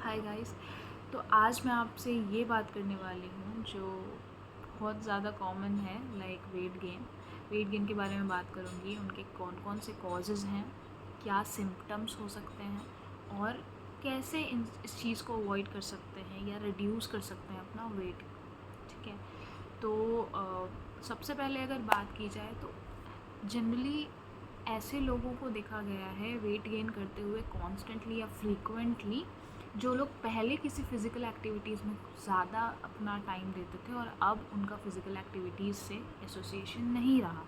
Hi guys. तो आज मैं आपसे ये बात करने वाली हूँ जो बहुत ज़्यादा कॉमन है, लाइक वेट गेन के बारे में बात करूँगी। उनके कौन कौन से कॉजेज़ हैं, क्या सिम्पटम्स हो सकते हैं और कैसे इस चीज़ को अवॉइड कर सकते हैं या रिड्यूस कर सकते हैं अपना वेट। ठीक है। तो सबसे पहले अगर बात की जाए तो जनरली ऐसे लोगों को देखा गया है वेट गेन करते हुए कॉन्स्टेंटली या फ्रीक्वेंटली, जो लोग पहले किसी फ़िज़िकल एक्टिविटीज़ में ज़्यादा अपना टाइम देते थे और अब उनका फ़िज़िकल एक्टिविटीज़ से एसोसिएशन नहीं रहा।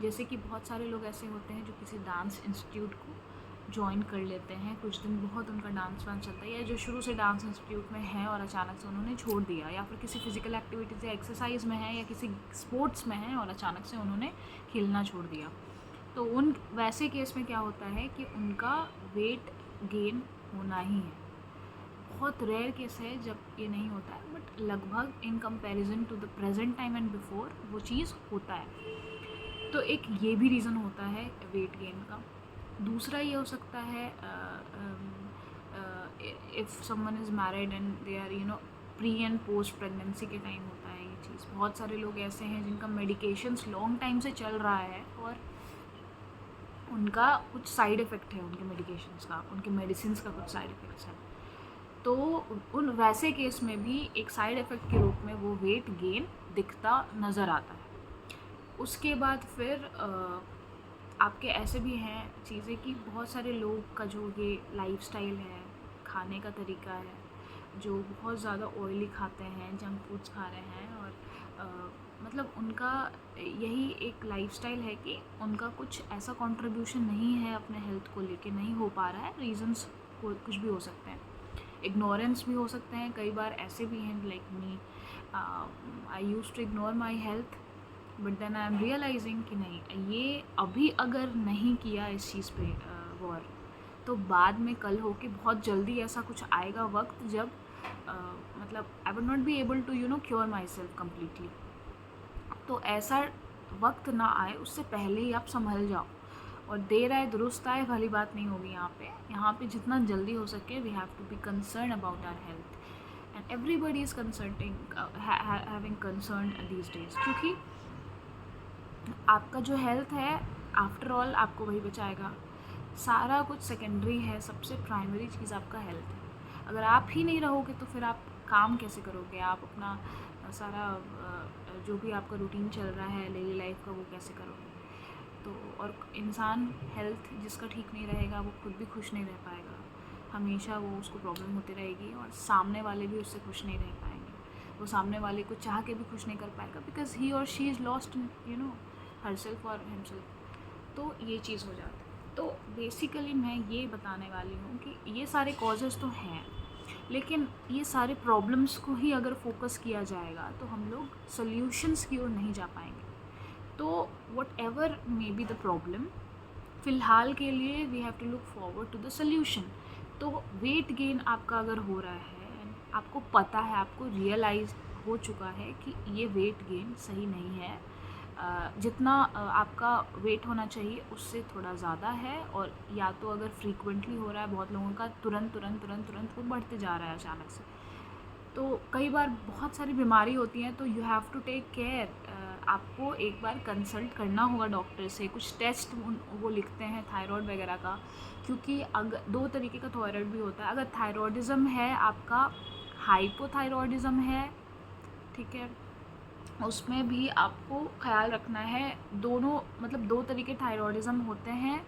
जैसे कि बहुत सारे लोग ऐसे होते हैं जो किसी डांस इंस्टीट्यूट को जॉइन कर लेते हैं, कुछ दिन बहुत उनका डांस वांस चलता है, या जो शुरू से डांस इंस्टीट्यूट में है और अचानक से उन्होंने छोड़ दिया, या फिर किसी फ़िज़िकल एक्टिविटीज़ या एक्सरसाइज में है या किसी स्पोर्ट्स में है और अचानक से उन्होंने खेलना छोड़ दिया। तो उन वैसे केस में क्या होता है कि उनका वेट गेन होना ही है। बहुत रेयर केस है जब ये नहीं होता है, बट लगभग in comparison to the present time and before वो चीज़ होता है। तो एक ये भी रीज़न होता है वेट गेन का। दूसरा ये हो सकता है if someone is married and they are pre and post pregnancy के टाइम होता है ये चीज़। बहुत सारे लोग ऐसे हैं जिनका मेडिकेशंस लॉन्ग टाइम से चल रहा है और उनका कुछ साइड इफ़ेक्ट है उनके मेडिकेशंस का, उनके मेडिसिन्स का कुछ साइड इफ़ेक्ट्स हैं। तो उन वैसे केस में भी एक साइड इफ़ेक्ट के रूप में वो वेट गेन दिखता नज़र आता है। उसके बाद फिर आपके ऐसे भी हैं चीज़ें कि बहुत सारे लोग का जो ये लाइफ़स्टाइल है, खाने का तरीका है, जो बहुत ज़्यादा ऑयली खाते हैं, जंक फूड्स खा रहे हैं और मतलब उनका यही एक लाइफ़स्टाइल है कि उनका कुछ ऐसा कंट्रीब्यूशन नहीं है अपने हेल्थ को लेके, नहीं हो पा रहा है। रीज़न्स कुछ भी हो सकते हैं, इग्नोरेंस भी हो सकते हैं। कई बार ऐसे भी हैं like me, I use to ignore my health, but then I am realising कि नहीं, ये अभी अगर नहीं किया इस चीज़ पे गौर, तो बाद में कल हो के बहुत जल्दी ऐसा कुछ आएगा वक्त जब मतलब I would not be able to cure myself completely. तो ऐसा वक्त ना आए उससे पहले ही आप संभल जाओ। और देर आए दुरुस्त आए वाली बात नहीं होगी यहाँ पे जितना जल्दी हो सके we have to be concern about our health and everybody is concerting having concern these days, क्योंकि आपका जो हेल्थ है आफ्टर ऑल आपको वही बचाएगा। सारा कुछ सेकेंडरी है, सबसे प्राइमरी चीज़ आपका हेल्थ है। अगर आप ही नहीं रहोगे तो फिर आप काम कैसे करोगे, आप अपना सारा जो भी आपका रूटीन चल रहा है डेली लाइफ का वो कैसे करोगे। तो और इंसान हेल्थ जिसका ठीक नहीं रहेगा वो खुद भी खुश नहीं रह पाएगा, हमेशा वो उसको प्रॉब्लम होती रहेगी और सामने वाले भी उससे खुश नहीं रह पाएंगे। वो सामने वाले को चाह के भी खुश नहीं कर पाएगा बिकॉज ही और शी इज़ लॉस्ट हरसेल्फ और हिमसेल्फ। तो ये चीज़ हो जाती है। तो बेसिकली मैं ये बताने वाली हूँ कि ये सारे कॉजेज़ तो हैं, लेकिन ये सारे प्रॉब्लम्स को ही अगर फोकस किया जाएगा तो हम लोग सॉल्यूशंस की ओर नहीं जा पाएंगे। तो whatever may be the problem, फ़िलहाल के लिए we have to look forward to the solution. तो वेट गेन आपका अगर हो रहा है, आपको पता है, आपको रियलाइज़ हो चुका है कि ये वेट गेन सही नहीं है, जितना आपका वेट होना चाहिए उससे थोड़ा ज़्यादा है, और या तो अगर फ्रीक्वेंटली हो रहा है, बहुत लोगों का तुरंत तुरंत तुरंत तुरंत वो बढ़ते जा रहा है अचानक से। तो कई बार बहुत सारी बीमारी होती हैं तो you have to take care. आपको एक बार कंसल्ट करना होगा डॉक्टर से, कुछ टेस्ट वो लिखते हैं थायराइड वगैरह का, क्योंकि अगर दो तरीके का थायराइड भी होता है। अगर थायराइडिज़म है आपका, हाइपोथायराइडिज़म है, ठीक है, उसमें भी आपको ख्याल रखना है। दोनों मतलब दो तरीके थायराइडिज़म होते हैं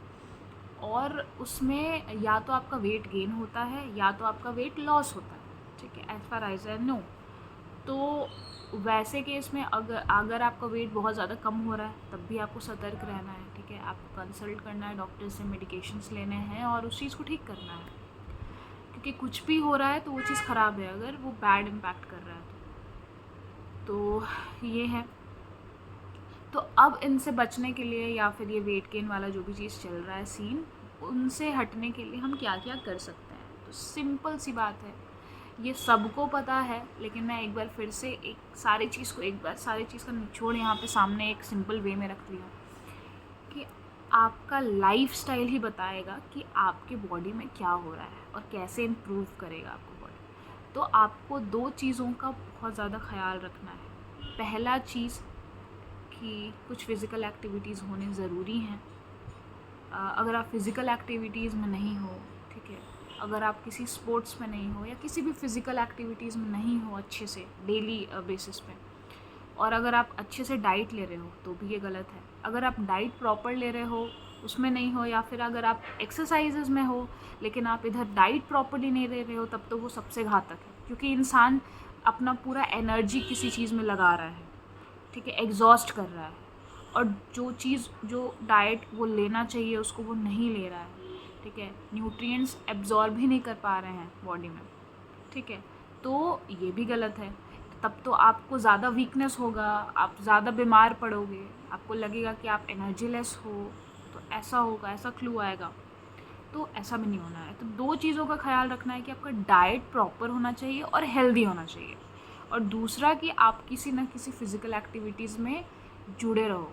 और उसमें या तो आपका वेट गेन होता है या तो आपका वेट लॉस होता है, ठीक है, as far as I know. तो वैसे केस में अगर आपका वेट बहुत ज़्यादा कम हो रहा है तब भी आपको सतर्क रहना है, ठीक है, आपको कंसल्ट करना है डॉक्टर से, मेडिकेशंस लेने हैं और उस चीज़ को ठीक करना है, क्योंकि कुछ भी हो रहा है तो वो चीज़ ख़राब है अगर वो बैड इम्पैक्ट कर रहा है तो ये है। तो अब इनसे बचने के लिए या फिर ये वेट गेन वाला जो भी चीज़ चल रहा है सीन, उनसे हटने के लिए हम क्या क्या कर सकते हैं। तो सिंपल सी बात है, ये सबको पता है, लेकिन मैं एक बार फिर से सारी चीज़ का निचोड़ यहाँ पे सामने एक सिंपल वे में रख रही हूँ कि आपका लाइफस्टाइल ही बताएगा कि आपके बॉडी में क्या हो रहा है और कैसे इम्प्रूव करेगा आपको बॉडी। तो आपको 2 चीज़ों का बहुत ज़्यादा ख़याल रखना है। पहला चीज़ कि कुछ फ़िज़िकल एक्टिविटीज़ होने ज़रूरी हैं। अगर आप फ़िज़िकल एक्टिविटीज़ में नहीं हो, ठीक है, अगर आप किसी स्पोर्ट्स में नहीं हो या किसी भी फ़िज़िकल एक्टिविटीज़ में नहीं हो अच्छे से डेली बेसिस पे, और अगर आप अच्छे से डाइट ले रहे हो तो भी ये गलत है। अगर आप डाइट प्रॉपर ले रहे हो उसमें नहीं हो, या फिर अगर आप एक्सरसाइजेज में हो लेकिन आप इधर डाइट प्रॉपरली नहीं ले रहे हो, तब तो वो सबसे घातक है, क्योंकि इंसान अपना पूरा एनर्जी किसी चीज़ में लगा रहा है, ठीक है, एग्जॉस्ट कर रहा है, और जो डाइट वो लेना चाहिए उसको वो नहीं ले रहा है, ठीक है, न्यूट्रिएंट्स एब्जॉर्ब ही नहीं कर पा रहे हैं बॉडी में, ठीक है, तो ये भी गलत है। तब तो आपको ज़्यादा वीकनेस होगा, आप ज़्यादा बीमार पड़ोगे, आपको लगेगा कि आप एनर्जीलेस हो, तो ऐसा होगा, ऐसा क्लू आएगा। तो ऐसा भी नहीं होना है। तो 2 चीज़ों का ख्याल रखना है कि आपका डाइट प्रॉपर होना चाहिए और हेल्दी होना चाहिए, और दूसरा कि आप किसी न किसी फ़िज़िकल एक्टिविटीज़ में जुड़े रहो।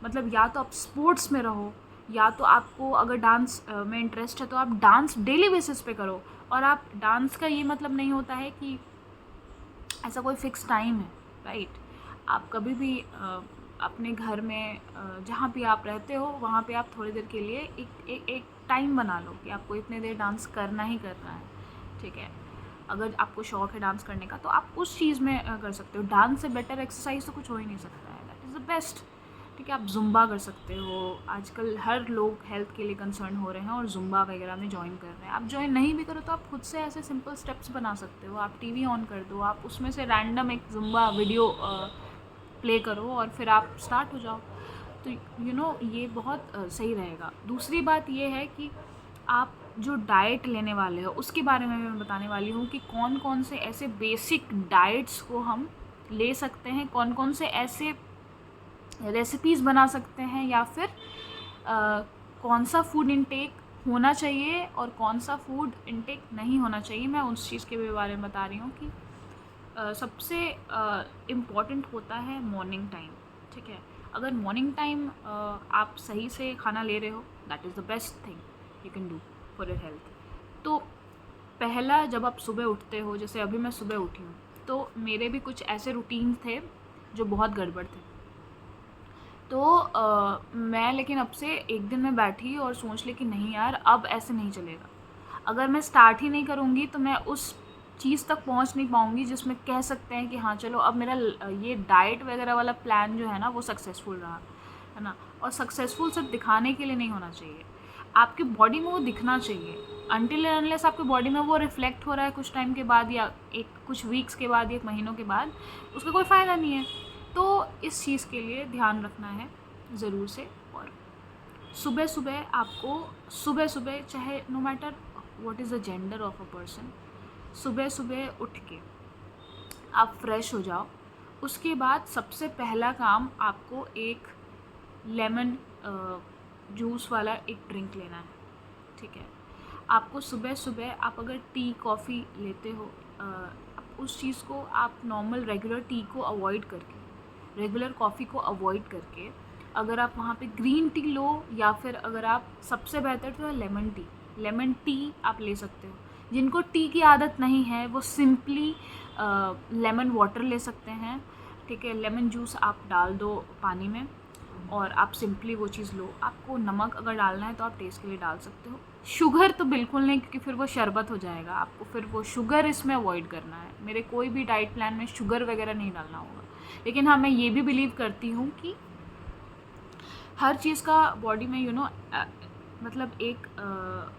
मतलब या तो आप स्पोर्ट्स में रहो, या तो आपको अगर डांस में इंटरेस्ट है तो आप डांस डेली बेसिस पे करो। और आप डांस का ये मतलब नहीं होता है कि ऐसा कोई फ़िक्स टाइम है, राइट। आप कभी भी अपने घर में जहाँ भी आप रहते हो वहाँ पे आप थोड़ी देर के लिए एक टाइम बना लो कि आपको इतने देर डांस करना ही करना है, ठीक है। अगर आपको शौक़ है डांस करने का तो आप उस चीज़ में कर सकते हो। डांस से बेटर एक्सरसाइज तो कुछ हो ही नहीं सकता है, दैट इज़ द बेस्ट, ठीक है। आप ज़ुम्बा कर सकते हो, आजकल हर लोग हेल्थ के लिए कंसर्न हो रहे हैं और ज़ुम्बा वगैरह में ज्वाइन कर रहे हैं। आप ज्वाइन नहीं भी करो तो आप खुद से ऐसे सिंपल स्टेप्स बना सकते हो। आप टीवी ऑन कर दो, आप उसमें से रैंडम एक ज़ुम्बा वीडियो प्ले करो और फिर आप स्टार्ट हो जाओ। तो ये बहुत सही रहेगा। दूसरी बात ये है कि आप जो डाइट लेने वाले हो उसके बारे में मैं बताने वाली हूँ कि कौन कौन से ऐसे बेसिक डाइट्स को हम ले सकते हैं, कौन कौन से ऐसे रेसिपीज़ बना सकते हैं, या फिर कौन सा फूड इनटेक होना चाहिए और कौन सा फूड इनटेक नहीं होना चाहिए। मैं उस चीज़ के भी बारे में बता रही हूँ कि सबसे इम्पॉर्टेंट होता है मॉर्निंग टाइम, ठीक है। अगर मॉर्निंग टाइम आप सही से खाना ले रहे हो, that is the best thing you can do for your health. तो पहला, जब आप सुबह उठते हो, जैसे अभी मैं सुबह उठी हूँ, तो मेरे भी कुछ ऐसे रूटीन थे जो बहुत गड़बड़ थे। तो मैं लेकिन अब से एक दिन में बैठी और सोच ली कि नहीं यार, अब ऐसे नहीं चलेगा। अगर मैं स्टार्ट ही नहीं करूँगी तो मैं उस चीज़ तक पहुँच नहीं पाऊँगी जिसमें कह सकते हैं कि हाँ चलो अब मेरा ये डाइट वगैरह वाला प्लान जो है ना वो सक्सेसफुल रहा, है ना। और सक्सेसफुल सिर्फ दिखाने के लिए नहीं होना चाहिए, आपकी बॉडी में वो दिखना चाहिए। अनटिल एंड अनलेस आपकी बॉडी में वो रिफ्लेक्ट हो रहा है कुछ टाइम के बाद या कुछ वीक्स के बाद या महीनों के बाद, उसका कोई फ़ायदा नहीं है। तो इस चीज़ के लिए ध्यान रखना है ज़रूर से। और सुबह सुबह चाहे no matter what is the gender of a person, सुबह सुबह उठ के आप फ्रेश हो जाओ। उसके बाद सबसे पहला काम आपको एक लेमन जूस वाला एक ड्रिंक लेना है, ठीक है। आपको सुबह सुबह, आप अगर टी कॉफ़ी लेते हो, उस चीज़ को आप नॉर्मल रेगुलर टी को अवॉइड करके, रेगुलर कॉफ़ी को अवॉइड करके, अगर आप वहाँ पे ग्रीन टी लो, या फिर अगर आप, सबसे बेहतर तो है लेमन टी आप ले सकते हो। जिनको टी की आदत नहीं है वो सिंपली लेमन वाटर ले सकते हैं, ठीक है। लेमन जूस आप डाल दो पानी में और आप सिंपली वो चीज़ लो। आपको नमक अगर डालना है तो आप टेस्ट के लिए डाल सकते हो। शुगर तो बिल्कुल नहीं, क्योंकि फिर वो शरबत हो जाएगा, आपको फिर वो शुगर इसमें अवॉइड करना है। मेरे कोई भी डाइट प्लान में शुगर वगैरह नहीं डालना होगा। लेकिन हाँ, मैं ये भी बिलीव करती हूँ कि हर चीज़ का बॉडी में मतलब एक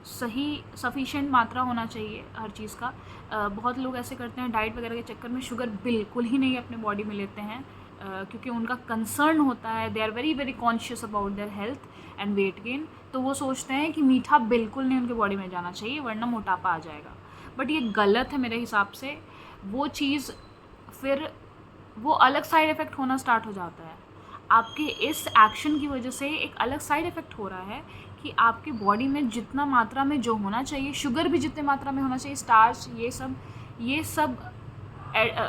सही सफिशिएंट मात्रा होना चाहिए हर चीज़ का। बहुत लोग ऐसे करते हैं डाइट वगैरह के चक्कर में शुगर बिल्कुल ही नहीं अपने बॉडी में लेते हैं, क्योंकि उनका कंसर्न होता है, they are very very conscious about their health and weight gain. तो वो सोचते हैं कि मीठा बिल्कुल नहीं उनके बॉडी में जाना चाहिए वरना मोटापा आ जाएगा। बट ये गलत है मेरे हिसाब से। वो चीज़ फिर वो अलग साइड इफ़ेक्ट होना स्टार्ट हो जाता है। आपके इस एक्शन की वजह से एक अलग साइड इफ़ेक्ट हो रहा है कि आपकी बॉडी में जितना मात्रा में जो होना चाहिए, शुगर भी जितने मात्रा में होना चाहिए, स्टार्च, ये सब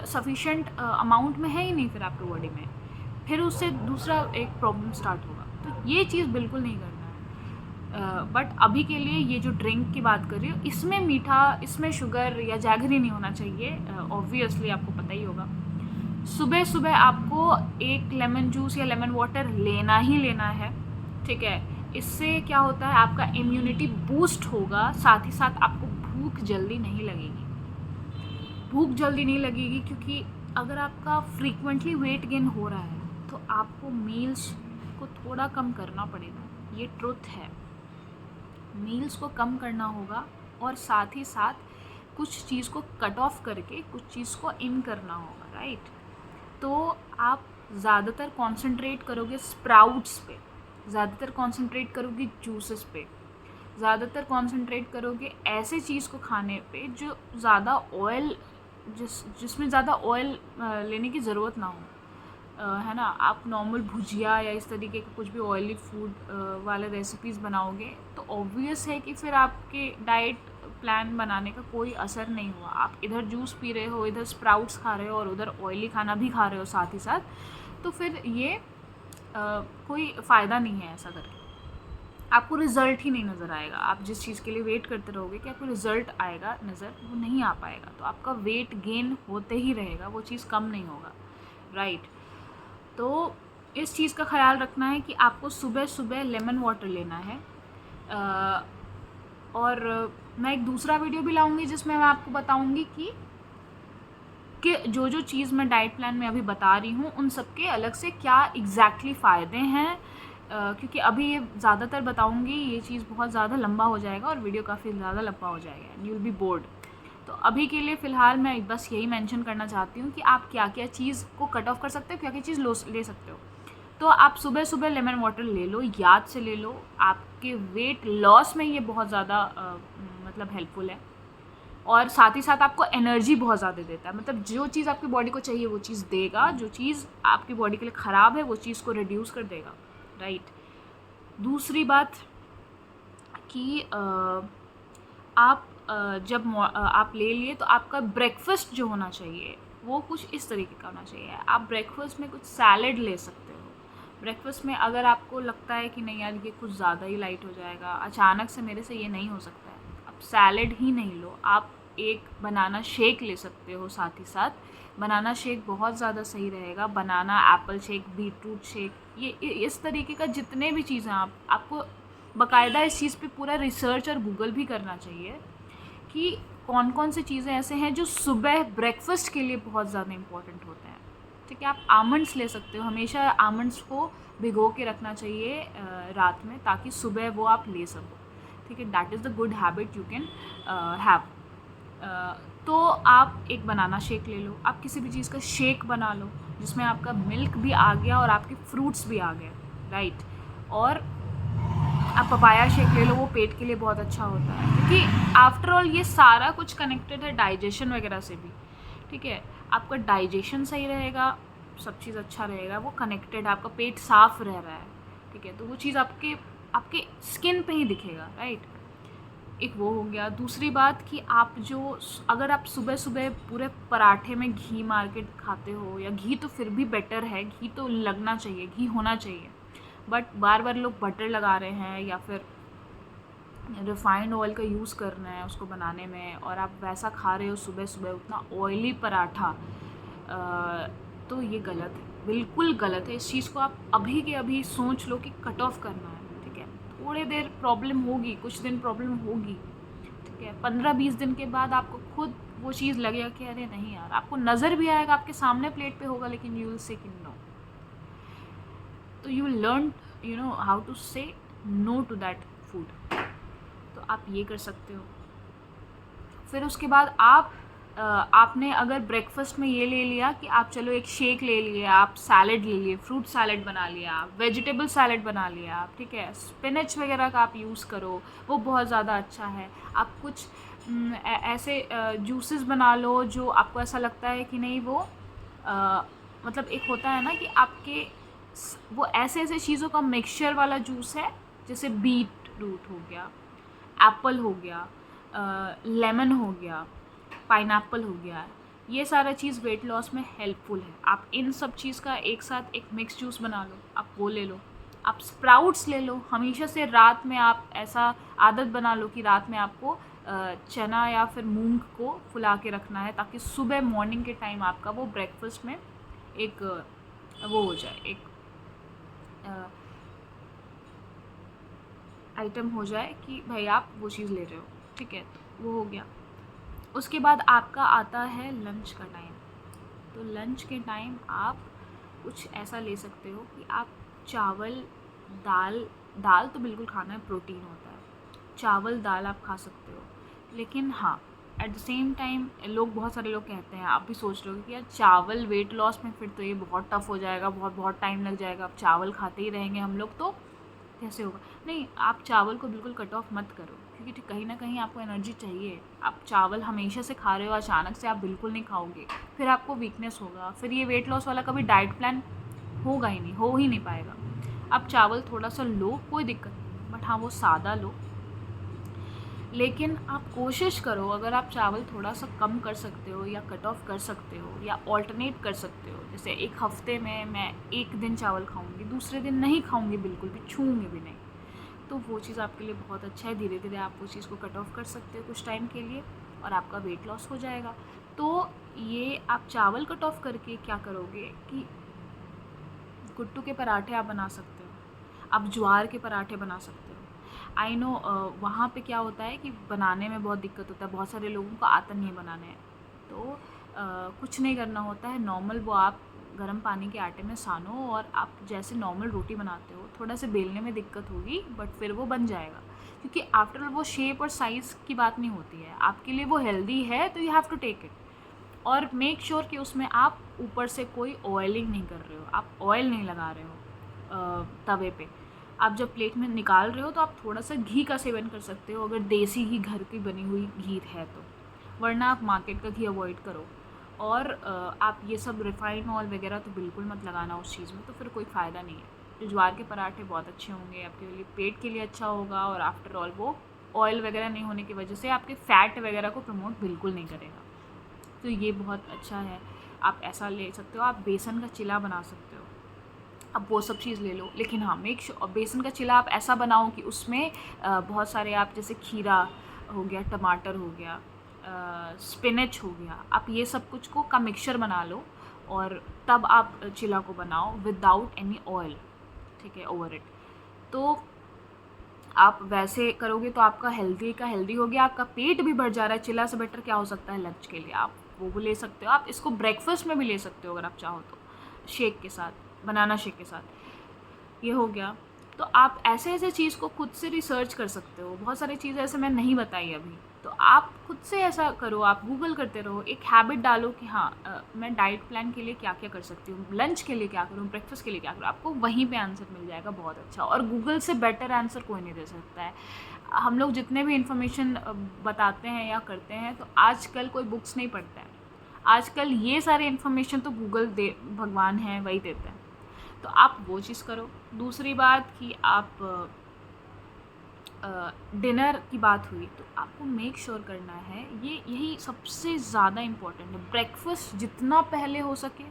सफिशेंट अमाउंट में है ही नहीं फिर आपकी बॉडी में। फिर उससे दूसरा एक प्रॉब्लम स्टार्ट होगा। तो ये चीज़ बिल्कुल नहीं करना है। बट अभी के लिए ये जो ड्रिंक की बात कर रही हूँ, इसमें मीठा, इसमें शुगर या जैगरी नहीं होना चाहिए, ऑब्वियसली आपको पता ही होगा। सुबह सुबह आपको एक लेमन जूस या लेमन वाटर लेना ही लेना है, ठीक है। इससे क्या होता है, आपका इम्यूनिटी बूस्ट होगा, साथ ही साथ आपको भूख जल्दी नहीं लगेगी। भूख जल्दी नहीं लगेगी क्योंकि अगर आपका फ्रीक्वेंटली वेट गेन हो रहा है तो आपको मील्स को थोड़ा कम करना पड़ेगा, ये ट्रुथ है। मील्स को कम करना होगा और साथ ही साथ कुछ चीज़ को कट ऑफ करके कुछ चीज़ को इन करना होगा, राइट। तो आप ज़्यादातर कॉन्सेंट्रेट करोगे स्प्राउट्स पे, ज़्यादातर कॉन्सेंट्रेट करोगे जूसेस पे, ज़्यादातर कॉन्सेंट्रेट करोगे ऐसे चीज़ को खाने पे जो ज़्यादा ऑयल, जिसमें ज़्यादा ऑयल लेने की ज़रूरत ना हो, है ना। आप नॉर्मल भुजिया या इस तरीके के कुछ भी ऑयली फूड वाले रेसिपीज़ बनाओगे तो ऑब्वियस है कि फिर आपके डाइट प्लान बनाने का कोई असर नहीं हुआ। आप इधर जूस पी रहे हो, इधर स्प्राउट्स खा रहे हो और उधर ऑयली खाना भी खा रहे हो साथ ही साथ, तो फिर ये कोई फ़ायदा नहीं है। ऐसा करके आपको रिज़ल्ट ही नहीं नज़र आएगा। आप जिस चीज़ के लिए वेट करते रहोगे कि आपको रिज़ल्ट आएगा नज़र, वो नहीं आ पाएगा। तो आपका वेट गेन होते ही रहेगा, वो चीज़ कम नहीं होगा, राइट। तो इस चीज़ का ख़याल रखना है कि आपको सुबह सुबह लेमन वाटर लेना है। और मैं एक दूसरा वीडियो भी लाऊंगी जिसमें मैं आपको बताऊंगी कि जो जो चीज़ मैं डाइट प्लान में अभी बता रही हूँ उन सब के अलग से क्या एग्जैक्टली फ़ायदे हैं, क्योंकि अभी ये ज़्यादातर बताऊंगी, ये चीज़ बहुत ज़्यादा लंबा हो जाएगा और वीडियो काफ़ी ज़्यादा लंबा हो जाएगा and you will be board. तो अभी के लिए फ़िलहाल मैं बस यही मेंशन करना चाहती हूँ कि आप क्या क्या चीज़ को कट ऑफ कर सकते हो, क्या क्या चीज़ ले सकते हो। तो आप सुबह सुबह लेमन वाटर ले लो, याद से ले लो। आपके वेट लॉस में ये बहुत ज़्यादा मतलब हेल्पफुल है और साथ ही साथ आपको एनर्जी बहुत ज़्यादा देता है। मतलब जो चीज़ आपकी बॉडी को चाहिए वो चीज़ देगा, जो चीज़ आपकी बॉडी के लिए ख़राब है वो चीज़ को रिड्यूस कर देगा, राइट। दूसरी बात कि आप जब आप ले लिए तो आपका ब्रेकफास्ट जो होना चाहिए वो कुछ इस तरीके का होना चाहिए। आप ब्रेकफास्ट में कुछ सैलड ले सकते हो। ब्रेकफास्ट में अगर आपको लगता है कि नहीं यार ये कुछ ज़्यादा ही लाइट हो जाएगा, अचानक से मेरे से ये नहीं हो सकता है, आप सैलड ही नहीं लो, आप एक बनाना शेक ले सकते हो। साथ ही साथ बनाना शेक बहुत ज़्यादा सही रहेगा। बनाना, एप्पल शेक, बीटरूट शेक, ये इस तरीके का जितने भी चीज़ें आपको बाकायदा इस चीज़ पे पूरा रिसर्च और गूगल भी करना चाहिए कि कौन कौन से चीज़ें ऐसे हैं जो सुबह ब्रेकफास्ट के लिए बहुत ज़्यादा इम्पॉर्टेंट होते हैं, ठीक है। आप आमंड्स ले सकते हो, हमेशा आमंड्स को भिगो के रखना चाहिए रात में ताकि सुबह वो आप ले सको, ठीक है। That is the good habit you can have. तो आप एक बनाना शेक ले लो, आप किसी भी चीज़ का शेक बना लो जिसमें आपका मिल्क भी आ गया और आपके फ्रूट्स भी आ गए, राइट। और आप पपाया शेक ले लो, वो पेट के लिए बहुत अच्छा होता है क्योंकि आफ्टर ऑल ये सारा कुछ कनेक्टेड है डाइजेशन वगैरह से भी, ठीक है। आपका डाइजेशन सही रहेगा, सब चीज़ अच्छा रहेगा, वो कनेक्टेड है, आपका पेट साफ रह रहा है, ठीक है। तो वो चीज़ आपके स्किन पे ही दिखेगा, राइट। एक वो हो गया। दूसरी बात कि आप अगर आप सुबह सुबह पूरे पराठे में घी मार के खाते हो, या घी तो फिर भी बेटर है, घी तो लगना चाहिए, घी होना चाहिए, बट बार बार लोग बटर लगा रहे हैं या फिर रिफाइंड ऑयल का यूज़ करना है उसको बनाने में और आप वैसा खा रहे हो सुबह सुबह उतना ऑयली पराठा, तो ये गलत है, बिल्कुल गलत है। इस चीज़ को आप अभी के अभी सोच लो कि कट ऑफ करना है, ठीक है। थोड़े देर प्रॉब्लम होगी, कुछ दिन प्रॉब्लम होगी, ठीक है। 15-20 दिन के बाद आपको खुद वो चीज़ लगेगा कि अरे नहीं यार, आपको नज़र भी आएगा, आपके सामने प्लेट पे होगा, लेकिन यू विल से कि नो। तो यू लर्न हाउ टू से नो टू दैट फूड। तो आप ये कर सकते हो। फिर उसके बाद आपने अगर ब्रेकफास्ट में ये ले लिया कि आप चलो एक शेक ले लिए, आप सैलड ले लिए, फ्रूट सैलड बना लिया, आप वेजिटेबल सैलड बना लिया आप, ठीक है। स्पिनच वगैरह का आप यूज़ करो, वो बहुत ज़्यादा अच्छा है। आप कुछ ऐसे जूसेस बना लो जो आपको ऐसा लगता है कि नहीं वो मतलब एक होता है ना कि आपके वो ऐसे ऐसे चीज़ों का मिक्सचर वाला जूस है, जैसे बीट रूट हो गया, एप्पल हो गया, लेमन हो गया, पाइनएप्पल हो गया, ये सारा चीज़ वेट लॉस में हेल्पफुल है। आप इन सब चीज़ का एक साथ एक मिक्स जूस बना लो, आप वो ले लो। आप स्प्राउट्स ले लो, हमेशा से रात में आप ऐसा आदत बना लो कि रात में आपको चना या फिर मूंग को फुला के रखना है, ताकि सुबह मॉर्निंग के टाइम आपका वो ब्रेकफास्ट में एक वो हो जाए, एक आइटम हो जाए कि भाई आप वो चीज़ ले रहे हो, ठीक है। वो हो गया। उसके बाद आपका आता है लंच का टाइम। तो लंच के टाइम आप कुछ ऐसा ले सकते हो कि आप चावल दाल, दाल तो बिल्कुल खाना है, प्रोटीन होता है, चावल दाल आप खा सकते हो। लेकिन हाँ, एट द सेम टाइम लोग, बहुत सारे लोग कहते हैं, आप भी सोच रहे हो कि यार चावल वेट लॉस में फिर तो ये बहुत टफ हो जाएगा, बहुत बहुत टाइम लग जाएगा, अब चावल खाते ही रहेंगे हम लोग तो कैसे होगा। नहीं, आप चावल को बिल्कुल कट ऑफ मत करो, क्योंकि कहीं ना कहीं आपको एनर्जी चाहिए। आप चावल हमेशा से खा रहे हो, अचानक से आप बिल्कुल नहीं खाओगे, फिर आपको वीकनेस होगा, फिर ये वेट लॉस वाला कभी डाइट प्लान होगा ही नहीं, हो ही नहीं पाएगा। आप चावल थोड़ा सा लो, कोई दिक्कत नहीं, बट हाँ वो सादा लो। लेकिन आप कोशिश करो, अगर आप चावल थोड़ा सा कम कर सकते हो या कट ऑफ कर सकते हो या ऑल्टरनेट कर सकते हो, जैसे एक हफ्ते में मैं एक दिन चावल खाऊंगी, दूसरे दिन नहीं खाऊंगी, बिल्कुल भी छूऊंगी भी नहीं, तो वो चीज़ आपके लिए बहुत अच्छा है। धीरे धीरे आप वो चीज़ को कट ऑफ कर सकते हो कुछ टाइम के लिए, और आपका वेट लॉस हो जाएगा। तो ये आप चावल कट ऑफ करके क्या करोगे कि कुट्टू के पराठे आप बना सकते हो, आप ज्वार के पराठे बना सकते हो। आई नो वहाँ पे क्या होता है कि बनाने में बहुत दिक्कत होता है, बहुत सारे लोगों को आता नहीं है बनाने। तो कुछ नहीं करना होता है, नॉर्मल वो आप गर्म पानी के आटे में सानो, और आप जैसे नॉर्मल रोटी बनाते हो, थोड़ा सा बेलने में दिक्कत होगी, बट फिर वो बन जाएगा, क्योंकि आफ्टर ऑल वो शेप और साइज़ की बात नहीं होती है, आपके लिए वो हेल्दी है तो you have to take it. और मेक श्योर कि उसमें आप ऊपर से कोई ऑयलिंग नहीं कर रहे हो, आप ऑयल नहीं लगा रहे हो तवे पे। आप जब प्लेट में निकाल रहे हो तो आप थोड़ा सा घी का सेवन कर सकते हो, अगर देसी घी, घर की बनी हुई घी है तो, वरना आप मार्केट का घी अवॉइड करो। और आप ये सब रिफाइंड ऑयल वगैरह तो बिल्कुल मत लगाना उस चीज़ में, तो फिर कोई फ़ायदा नहीं है। तो ज्वार के पराठे बहुत अच्छे होंगे आपके लिए, पेट के लिए अच्छा होगा, और आफ्टर ऑल वो ऑयल वगैरह नहीं होने की वजह से आपके फ़ैट वगैरह को प्रमोट बिल्कुल नहीं करेगा। तो ये बहुत अच्छा है, आप ऐसा ले सकते हो। आप बेसन का चिला बना सकते हो, अब वो सब चीज़ ले लो। लेकिन हाँ, मेक श्योर बेसन का चिला आप ऐसा बनाओ कि उसमें बहुत सारे, आप जैसे खीरा हो गया, टमाटर हो गया, स्पिनच हो गया, आप ये सब कुछ को का मिक्सचर बना लो, और तब आप चिला को बनाओ विदाउट एनी ऑयल, ठीक है, ओवर इट। तो आप वैसे करोगे तो आपका हेल्दी का हेल्दी हो गया, आपका पेट भी भर जा रहा है। चिला से बेटर क्या हो सकता है लंच के लिए, आप वो ले सकते हो। आप इसको ब्रेकफास्ट में भी ले सकते हो अगर आप चाहो तो, शेक के साथ, बनाना शेक के साथ। ये हो गया। तो आप ऐसे ऐसे चीज़ को खुद से रिसर्च कर सकते हो, बहुत सारी चीज़ें ऐसे मैं नहीं बताई अभी, तो आप खुद से ऐसा करो, आप गूगल करते रहो, एक हैबिट डालो कि हाँ मैं डाइट प्लान के लिए क्या क्या कर सकती हूँ, लंच के लिए क्या करूँ, ब्रेकफास्ट के लिए क्या करूँ, आपको वहीं पे आंसर मिल जाएगा बहुत अच्छा। और गूगल से बेटर आंसर कोई नहीं दे सकता है। हम लोग जितने भी इन्फॉर्मेशन बताते हैं या करते हैं, तो आजकल कोई बुक्स नहीं पढ़ता है, आजकल ये सारे इन्फॉर्मेशन तो गूगल दे, भगवान है वही देता है। तो आप वो चीज़ करो। दूसरी बात कि आप डिनर की बात हुई, तो आपको मेक श्योर करना है, ये यही सबसे ज़्यादा इम्पोर्टेंट है, ब्रेकफास्ट जितना पहले हो सके,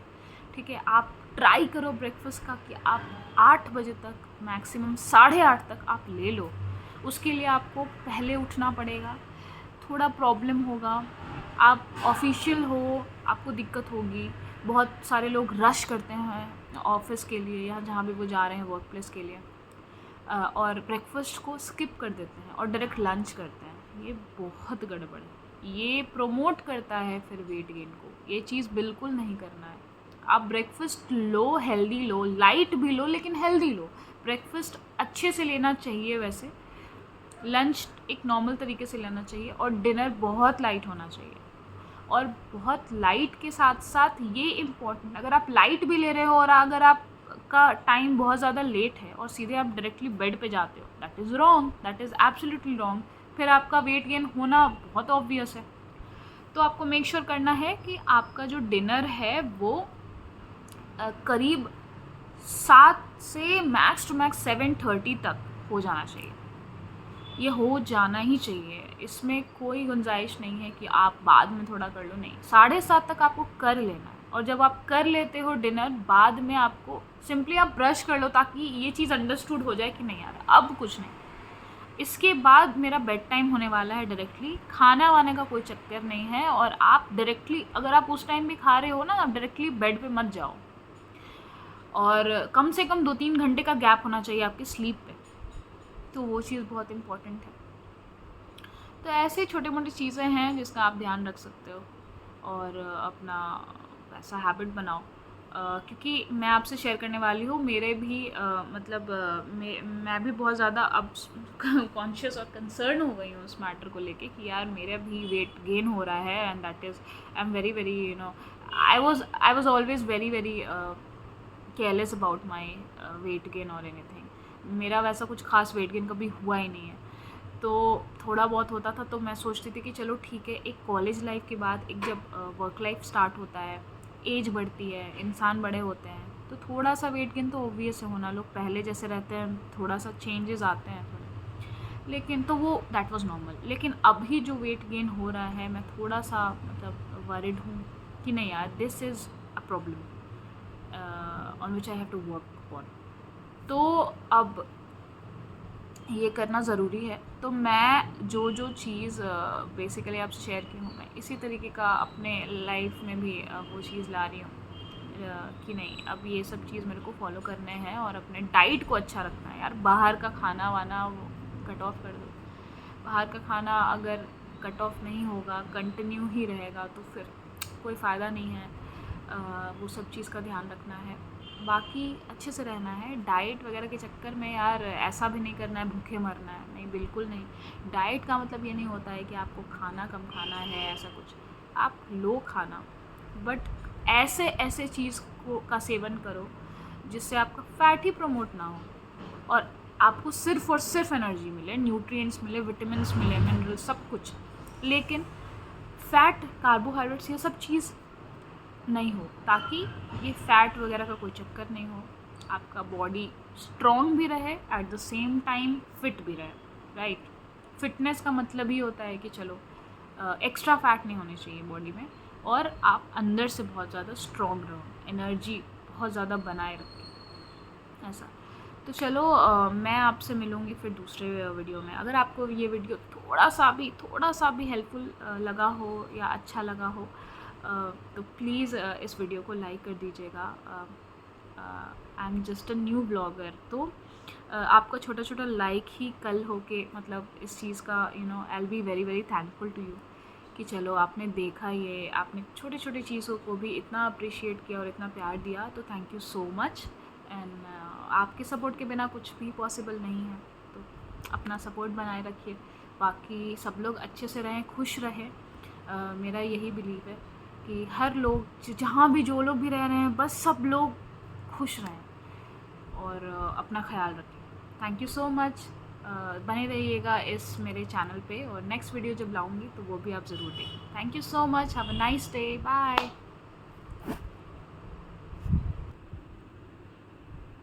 ठीक है। आप ट्राई करो ब्रेकफास्ट का कि आप 8 बजे तक, मैक्सिमम 8:30 तक आप ले लो। उसके लिए आपको पहले उठना पड़ेगा, थोड़ा प्रॉब्लम होगा, आप ऑफिशियल हो, आपको दिक्कत होगी। बहुत सारे लोग रश करते हैं ऑफिस के लिए या जहाँ भी वो जा रहे हैं वर्क प्लेस के लिए, और ब्रेकफास्ट को स्किप कर देते हैं और डायरेक्ट लंच करते हैं। ये बहुत गड़बड़ है, ये प्रोमोट करता है फिर वेट गेन को। ये चीज़ बिल्कुल नहीं करना है। आप ब्रेकफास्ट लो, हेल्दी लो, लाइट भी लो, लेकिन हेल्दी लो। ब्रेकफास्ट अच्छे से लेना चाहिए, वैसे लंच एक नॉर्मल तरीके से लेना चाहिए, और डिनर बहुत लाइट होना चाहिए। और बहुत लाइट के साथ साथ ये इम्पॉर्टेंट, अगर आप लाइट भी ले रहे हो और अगर आपका टाइम बहुत ज़्यादा लेट है और सीधे आप डायरेक्टली बेड पे जाते हो, that is wrong, that is absolutely wrong. फिर आपका वेट गेन होना बहुत ऑब्वियस है। तो आपको मेक श्योर करना है कि आपका जो डिनर है वो करीब 7 से मैक्स टू मैक्स 7:30 तक हो जाना चाहिए। ये हो जाना ही चाहिए, इसमें कोई गुंजाइश नहीं है कि आप बाद में थोड़ा कर लो, नहीं, 7:30 तक आपको कर लेना है। और जब आप कर लेते हो डिनर, बाद में आपको सिंपली आप ब्रश कर लो ताकि ये चीज़ अंडरस्टूड हो जाए कि नहीं यार अब कुछ नहीं। इसके बाद मेरा बेड टाइम होने वाला है डायरेक्टली, खाना वाने का कोई चक्कर नहीं है। और आप डायरेक्टली अगर आप उस टाइम भी खा रहे हो ना, आप डायरेक्टली बेड पे मत जाओ, और कम से कम 2-3 घंटे का गैप होना चाहिए आपकी स्लीप पे, तो वो चीज़ बहुत इम्पॉर्टेंट है। तो ऐसे छोटे मोटी चीज़ें हैं जिसका आप ध्यान रख सकते हो और अपना ऐसा हैबिट बनाओ। क्योंकि मैं आपसे शेयर करने वाली हूँ मेरे भी मतलब मैं भी बहुत ज़्यादा अब कॉन्शियस और कंसर्न हो गई हूँ उस मैटर को लेके कि यार मेरा भी वेट गेन हो रहा है, and that is I am very very I was always very very careless about my weight gain और एनीथिंग। मेरा वैसा कुछ खास वेट गेन कभी हुआ ही नहीं है, तो थोड़ा बहुत होता था तो मैं सोचती थी कि चलो ठीक है, एक कॉलेज लाइफ के बाद एक जब वर्क लाइफ स्टार्ट होता है, एज बढ़ती है, इंसान बड़े होते हैं, तो थोड़ा सा वेट गेन तो ऑब्वियस है होना, लोग पहले जैसे रहते हैं, थोड़ा सा चेंजेस आते हैं थोड़े, लेकिन तो वो दैट वाज नॉर्मल। लेकिन अभी जो वेट गेन हो रहा है, मैं थोड़ा सा मतलब वरिड हूँ कि नहीं यार, this is a problem on which I have to work upon. तो अब ये करना ज़रूरी है। तो मैं जो जो चीज़ बेसिकली आपसे शेयर की हूँ, मैं इसी तरीके का अपने लाइफ में भी वो चीज़ ला रही हूँ कि नहीं अब ये सब चीज़ मेरे को फॉलो करने हैं और अपने डाइट को अच्छा रखना है यार। बाहर का खाना वाना वो कट ऑफ कर दो। बाहर का खाना अगर कट ऑफ नहीं होगा, कंटिन्यू ही रहेगा, तो फिर कोई फ़ायदा नहीं है। वो सब चीज़ का ध्यान रखना है, बाकी अच्छे से रहना है। डाइट वगैरह के चक्कर में यार ऐसा भी नहीं करना है भूखे मरना है, नहीं बिल्कुल नहीं। डाइट का मतलब ये नहीं होता है कि आपको खाना कम खाना है, ऐसा कुछ। आप लो खाना, बट ऐसे ऐसे चीज़ को का सेवन करो जिससे आपका फैट ही प्रमोट ना हो और आपको सिर्फ और सिर्फ एनर्जी मिले, न्यूट्रिएंट्स मिले, विटामिन्स मिले, मिनरल, सब कुछ। लेकिन फैट, कार्बोहाइड्रेट्स, ये सब चीज़ नहीं हो, ताकि ये फैट वगैरह का कोई चक्कर नहीं हो, आपका बॉडी स्ट्रॉन्ग भी रहे, at the same time fit भी रहे, राइट। फिटनेस का मतलब ही होता है कि चलो एक्स्ट्रा फैट नहीं होनी चाहिए बॉडी में, और आप अंदर से बहुत ज़्यादा स्ट्रॉन्ग रहो, एनर्जी बहुत ज़्यादा बनाए रखें, ऐसा। तो चलो मैं आपसे मिलूँगी फिर दूसरे वीडियो में। अगर आपको ये वीडियो थोड़ा सा भी हेल्पफुल लगा हो या अच्छा लगा हो, तो प्लीज़ इस वीडियो को लाइक कर दीजिएगा। I am just a new blogger, तो आपका छोटा छोटा लाइक ही कल होके मतलब इस चीज़ का I will be very very thankful to you कि चलो आपने देखा, ये आपने छोटे छोटे चीज़ों को भी इतना अप्रिशिएट किया और इतना प्यार दिया, तो thank you so much. And आपके सपोर्ट के बिना कुछ भी पॉसिबल नहीं है, तो अपना सपोर्ट बनाए रखिए। बाकी सब लोग अच्छे से रहें, खुश रहें। मेरा यही बिलीव है कि हर लोग जहाँ भी जो लोग भी रह रहे हैं, बस सब लोग खुश रहें और अपना ख्याल रखें। Thank you so much. बने रहिएगा इस मेरे चैनल पे, और नेक्स्ट वीडियो जब लाऊंगी तो वो भी आप ज़रूर देखें। Thank you so much. Have a nice day. Bye.